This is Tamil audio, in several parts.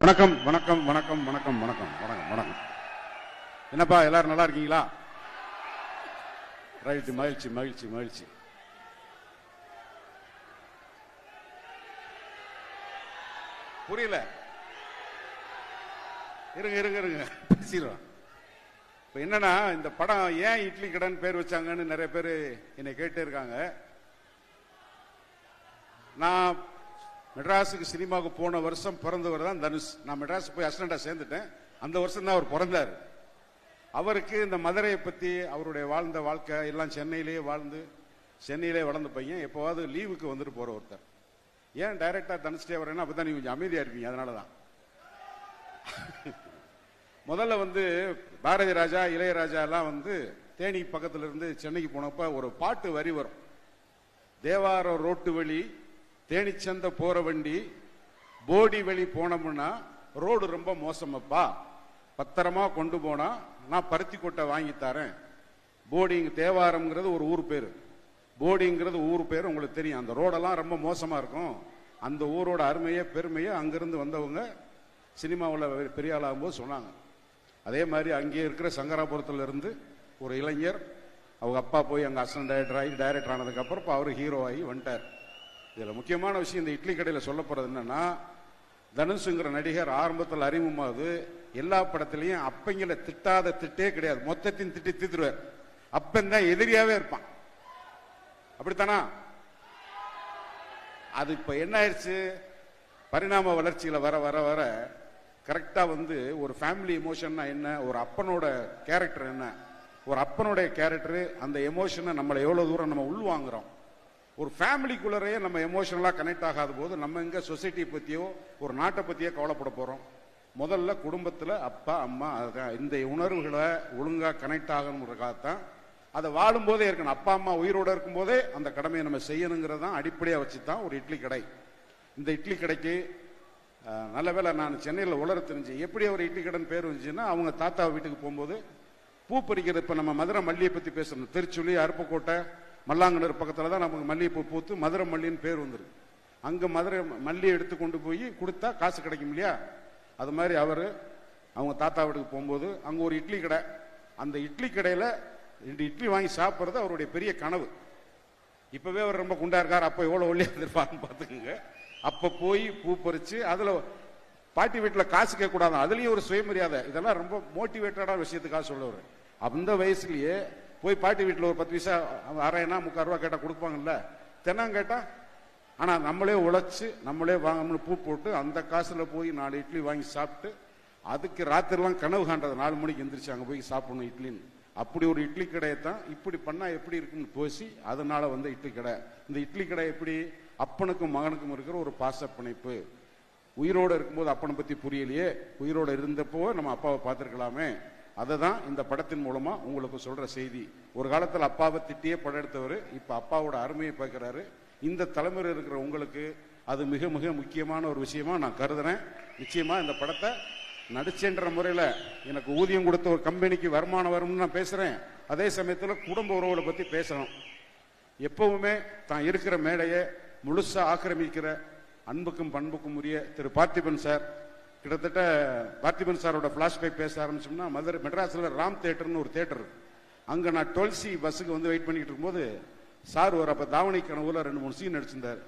வணக்கம் வணக்கம் வணக்கம் வணக்கம் வணக்கம் வணக்கம் வணக்கம். என்னப்பா எல்லாரும் நல்லா இருக்கீங்களா? ரைட், மகிழ்ச்சி மகிழ்ச்சி மகிழ்ச்சி. புரியல, இருங்க இருங்க இருங்க பேசிடுவோம். இப்ப என்னன்னா, இந்த படம் ஏன் இட்லி கடன் பேர் வச்சாங்கன்னு நிறைய பேர் என்னை கேட்டே இருக்காங்க. நான் மெட்ராஸுக்கு சினிமாவுக்கு போன வருஷம் பிறந்தவர் தான் தனுஷ். நான் மெட்ராஸ் போய் அசிஸ்டண்டா சேர்ந்துட்டேன். அந்த வருஷம் தான் அவர் பிறந்தார். அவருக்கு இந்த மதுரையை பத்தி, அவருடைய வாழ்ந்த வாழ்க்கை எல்லாம் சென்னையிலேயே வாழ்ந்து சென்னையிலே வளர்ந்த பையன். எப்போவாவது லீவுக்கு வந்துட்டு போற ஒருத்தர். ஏன் டைரக்டா தனுஷ்டே வரேன்னா அப்பதான் நீங்க கொஞ்சம் அமைதியா இருப்பீங்க, அதனாலதான். முதல்ல பாரதி ராஜா, இளையராஜா எல்லாம் தேனி பக்கத்துல இருந்து சென்னைக்கு போனப்ப ஒரு பாட்டு வரி வரும். தேவாரம் ரோட்டு வழி தேனிச்சந்த போற வண்டி போடி வெளி போனோம்னா ரோடு ரொம்ப மோசமப்பா, பத்திரமா கொண்டு போனா நான் பருத்தி கொட்டை வாங்கி தரேன். போடிங் தேவாரம்ங்கிறது ஒரு ஊர் பேரு, போடிங்கிறது ஊர் பேர் உங்களுக்கு தெரியும். அந்த ரோடெல்லாம் ரொம்ப மோசமா இருக்கும். அந்த ஊரோட அருமையை பெருமையை அங்கிருந்து வந்தவங்க சினிமாவில் பெரிய ஆளாகும்போது சொன்னாங்க. அதே மாதிரி அங்கே இருக்கிற சங்கராபுரத்துல இருந்து ஒரு இளைஞர், அவங்க அப்பா போய் அங்கே அசிஸ்டன்ட் டைரக்டர் ஆகி டைரக்டர் ஆனதுக்கு அப்புறம் இப்போ அவர் ஹீரோ ஆகி வந்துட்டார். இதுல முக்கியமான விஷயம் இந்த இட்லி கடையில் சொல்ல போறது என்னன்னா, தனுஷுங்கிற நடிகர் ஆரம்பத்தில் அறிமுகமாவது எல்லா படத்திலையும் அப்பங்களை திட்டாத திட்டே கிடையாது. மொத்தத்தின் திட்டி தீத்துருவார். அப்பன் தான் எதிரியாவே இருப்பான். அப்படித்தானா? அது இப்ப என்ன ஆயிடுச்சு, பரிணாம வளர்ச்சியில வர வர வர கரெக்டா ஒரு ஃபேமிலி எமோஷன்னா என்ன, ஒரு அப்பனோட கேரக்டர் என்ன, ஒரு அப்பனுடைய கேரக்டர், அந்த எமோஷனை நம்மளை எவ்வளவு தூரம் நம்ம உள்வாங்குறோம். ஒரு ஃபேமிலிக்குள்ளரையே நம்ம எமோஷனலா கனெக்ட் ஆகாத போது நம்ம எங்க சொசைட்டியை பத்தியோ ஒரு நாட்டை பத்தியோ கவலைப்பட போறோம். முதல்ல குடும்பத்துல அப்பா அம்மா, இந்த உணர்வுகளை ஒழுங்கா கனெக்ட் ஆகணுங்கிறதுக்காகத்தான் அதை வாழும் போதே இருக்கணும். அப்பா அம்மா உயிரோட இருக்கும் போதே அந்த கடமையை நம்ம செய்யணுங்கிறதான் அடிப்படையா வச்சுதான் ஒரு இட்லி கடை. இந்த இட்லி கடைக்கு நல்ல வேலை நான் சென்னையில் உலர தெரிஞ்சு. எப்படி அவர் இட்லி கடன் பேர் வந்துச்சுன்னா, அவங்க தாத்தா வீட்டுக்கு போகும்போது பூ பறிக்கிறது. இப்ப நம்ம மதுரை மல்லியை பத்தி பேசணும். திருச்சுழி, அருப்புக்கோட்டை, மல்லாங்கனர் பக்கத்துல தான் நமக்கு மல்லிகைப்பூ பூத்து மதுரை மல்லின்னு பேர் வந்துருக்கு. அங்க மதுரை மல்லியை எடுத்து கொண்டு போய் கொடுத்தா காசு கிடைக்கும் இல்லையா? அது மாதிரி அவங்க தாத்தா வீட்டுக்கு போகும்போது அங்க ஒரு இட்லி கடை. அந்த இட்லி கடையில 2 இட்லி வாங்கி சாப்பிட்றது அவருடைய பெரிய கனவு. இப்பவே அவர் ரொம்ப குண்டா இருக்காரு. அப்ப எவ்வளவு ஒல்லியா இருந்திருப்பாருன்னு பாத்துக்கோங்க. அப்ப போய் பூ பறிச்சு, அதுல பாட்டி வீட்டுல காசு கேட்க கூடாது, அதுலயும் ஒரு சுயமரியாதை. இதெல்லாம் ரொம்ப மோட்டிவேட்டடா விஷயத்துக்காக சொல்லுவாரு. அந்த வயசுலயே போய் பாட்டி வீட்டில் ஒரு 10 பைசா, அரைனா 3/4 ரூபா கேட்டா கொடுப்பாங்கல்ல, தென்னம் கேட்டா. ஆனா நம்மளே உழைச்சு நம்மளே வாங்கணும்னு பூ போட்டு அந்த காசுல போய் 4 இட்லி வாங்கி சாப்பிட்டு, அதுக்கு ராத்திரிலாம் கனவு காண்றது 4 மணிக்கு எந்திரிச்சு அங்க போய் சாப்பிடணும் இட்லின்னு. அப்படி ஒரு இட்லி கடையை தான் இப்படி பண்ணா எப்படி இருக்குன்னு பேசி, அதனால இட்லி கடை. இந்த இட்லி கடை எப்படி அப்பனுக்கும் மகனுக்கும் இருக்கிற ஒரு பாச பிணைப்பு. உயிரோடு இருக்கும்போது அப்பனை பத்தி புரியலையே, உயிரோடு இருந்தப்போ நம்ம அப்பாவை பார்த்திருக்கலாமே. அதை தான் இந்த படத்தின் மூலமா உங்களுக்கு சொல்ற செய்தி. ஒரு காலத்தில் அப்பாவை திட்டியே படம் எடுத்தவர் இப்ப அப்பாவோட அருமையை பார்க்கிறாரு. இந்த தலைமுறை இருக்கிற உங்களுக்கு அது மிக மிக முக்கியமான ஒரு விஷயமா நான் கருதுறேன். நிச்சயமா இந்த படத்தை நடிச்சேன்ற முறையில எனக்கு ஊதியம் கொடுத்த ஒரு கம்பெனிக்கு வருமானம் வரும்னு நான் பேசுறேன். அதே சமயத்தில் குடும்ப உறவுகளை பத்தி பேசணும். எப்பவுமே தான் இருக்கிற மேடையை முழுசா ஆக்கிரமிக்கிற அன்புக்கும் பண்புக்கும் உரிய திரு பார்த்திபன் சார். கிட்டத்தட்ட பார்த்திபன் சாரோட பிளாஷ்பேக் பேச ஆரம்பிச்சோம்னா, மதுரை மெட்ராஸ்ல ராம் தியேட்டர்னு ஒரு தியேட்டர். அங்க நான் 12C பஸ்ஸுக்கு வெயிட் பண்ணிட்டு இருக்கும்போது சார் ஒரு அப்ப தாவணி கனவுல 2-3 சீன் நடிச்சிருந்தார்.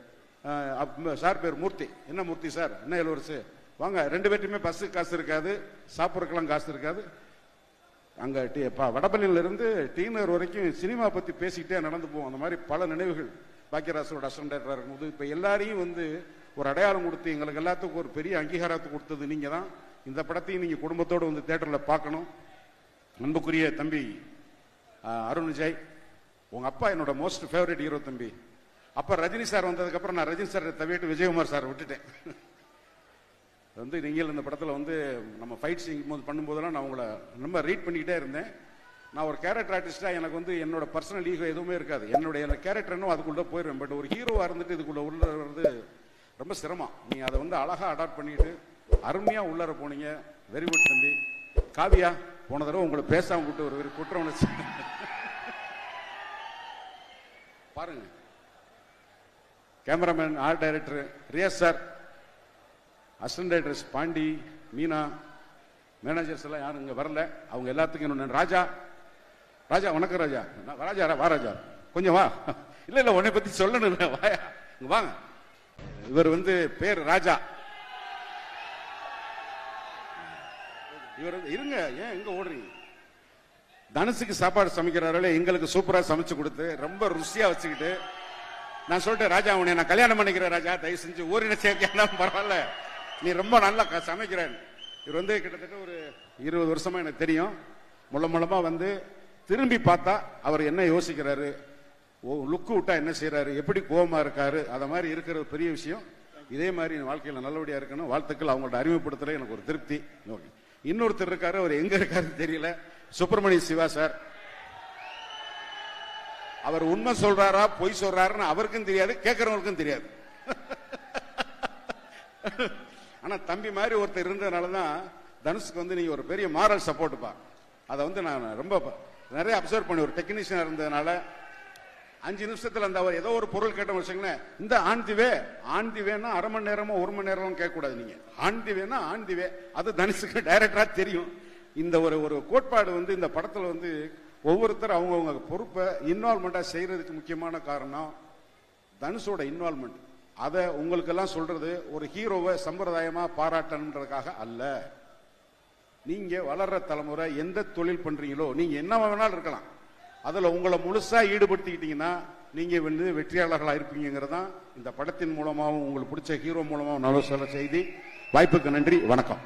சார் பேர் மூர்த்தி. என்ன மூர்த்தி சார், என்ன இளவரசு வாங்க, 2 பேர்ட்டுமே பஸ்ஸுக்கு காசு இருக்காது, சாப்பிட்றதுக்கெல்லாம் காசு இருக்காது. அங்க வடபள்ளியில இருந்து டீனர் வரைக்கும் சினிமா பத்தி பேசிக்கிட்டே நடந்து போவோம். அந்த மாதிரி பல நினைவுகள். பாக்கியராசோட அசிஸ்டன்ட் டைரக்டரா இருக்கும்போது இப்ப எல்லாரையும் ஒரு அடையாளம் கொடுத்து எங்களுக்கு எல்லாத்துக்கும் ஒரு பெரிய அங்கீகாரத்தை கொடுத்தது நீங்க தான். இந்த படத்தையும் நீங்க குடும்பத்தோடு தியேட்டர்ல பார்க்கணும். அன்புக்குரிய தம்பி அருண் விஜய், உங்க அப்பா என்னோட மோஸ்ட் ஃபேவரட் ஹீரோ தம்பி. அப்ப ரஜினி சார் வந்ததுக்கு அப்புறம் நான் ரஜினி சார் தவிட்டு விஜயகுமார் சார் விட்டுட்டேன். நீங்கள் இந்த படத்துல நம்ம ஃபைட் சீன் பண்ணும்போதெல்லாம் நான் உங்களை ரொம்ப ரீட் பண்ணிக்கிட்டே இருந்தேன். நான் ஒரு கேரக்டர் ஆர்டிஸ்டா எனக்கு என்னோட பர்சனல் ஈகோ எதுவுமே இருக்காது. என்னுடைய கேரக்டர் என்ன அதுக்குள்ள போயிடுவேன். பட் ஒரு ஹீரோவா இருந்துட்டு இதுக்குள்ள உள்ள வர்றது ரொம்ப சிரமம். நீங்க அதை அழகா அடாப்ட் பண்ணிட்டு அருமையா உள்ளர போனீங்க. வெரி குட் தம்பி. காவியா, போன தடவை உங்களை பேசாம விட்டு ஒரு குற்ற உணர்ச்சி பாருங்க. Cameraman, art director Riyaz sir, assistant directors Pandi, Meena, managers எல்லாம் யாரும் இங்க வரல. அவங்க எல்லாத்துக்கும் இன்னொன்று ராஜா. ராஜா வணக்கம் ராஜா. ராஜா வா ராஜா, கொஞ்சம் வா. இல்ல இல்ல உன்னை பத்தி சொல்லணும், இல்ல வாயா, இங்க வாங்க. இவர் வந்து பேர் ராஜா. இவர் இருங்க, ஏன் எங்க ஓடுறீங்க? தனுசுக்கு சாப்பாடு சமைக்கிறார்களே, எங்களுக்கு சூப்பரா சமைச்சு கொடுத்து ரொம்ப ருசியா வச்சுக்கிட்டு நான் சொல்லிட்டேன், ராஜா உன்னை நான் கல்யாணம் பண்ணிக்கிறேன் ராஜா, தயவு செஞ்சு ஓரின சேர்க்கையா பரவாயில்ல, நீ ரொம்ப நல்லா சமைக்கிறேன். இவர் வந்து கிட்டத்தட்ட ஒரு 20 வருஷமா எனக்கு தெரியும். மூலமா வந்து திரும்பி பார்த்தா அவர் என்ன யோசிக்கிறாரு, லுக்கு விட்டா என்ன செய்யறாரு, எப்படி கோபமா இருக்காரு, அத மாதிரி இருக்கிற பெரிய விஷயம். இதே மாதிரி வாழ்க்கையில் நல்லபடியா இருக்கணும். வாழ்த்துக்கள். அவங்கள்ட்ட அறிமுகப்படுத்துற எனக்கு ஒரு திருப்தி. இன்னொருத்தர் இருக்காரு, அவர் எங்க இருக்காருன்னு தெரியல, சுப்பிரமணிய சிவா சார். அவர் உண்மை சொல்றாரா பொய் சொல்றாருன்னு அவருக்கும் தெரியாது, கேட்கறவங்களுக்கும் தெரியாது. ஆனா தம்பி மாதிரி ஒருத்தர் இருந்ததுனாலதான் தனுஷுக்கு வந்து நீங்க ஒரு பெரிய மாரல் சப்போர்ட் பா. அதை வந்து நான் ரொம்ப நிறைய அப்சர்வ் பண்ணி, ஒரு டெக்னீஷியன் இருந்ததுனால 5 நிமிஷத்துல அந்த ஏதோ ஒரு பொருள் கேட்ட வச்சுங்களேன், இந்த ஆண்டிவேன்னா அரை மணி நேரமோ 1 மணி நேரமும் கேட்க கூடாது. நீங்க ஆண்டிவேனா ஆண்டிவே, அது தனுஷுக்கு டைரக்டரா தெரியும். இந்த ஒரு கோட்பாடு வந்து இந்த படத்துல வந்து ஒவ்வொருத்தரும் அவங்கவுங்க பொறுப்பை இன்வால்மெண்டா செய்யறதுக்கு முக்கியமான காரணம் தனுஷோட இன்வால்மெண்ட். அதை உங்களுக்கு எல்லாம் சொல்றது ஒரு ஹீரோவை சம்பிரதாயமா பாராட்டணுன்றதுக்காக அல்ல. நீங்க வளர்ற தலைமுறை எந்த தொழில் பண்றீங்களோ, நீங்க என்ன வேணாலும் இருக்கலாம், அதுல உங்களை முழுசா ஈடுபடுத்திக்கிட்டீங்கன்னா நீங்க வந்து வெற்றியாளர்களா இருப்பீங்கிறதான் இந்த படத்தின் மூலமாகவும் உங்களுக்கு பிடிச்ச ஹீரோ மூலமாகவும் நல்ல சொல்ல செய்தி. வாய்ப்புக்கு நன்றி, வணக்கம்.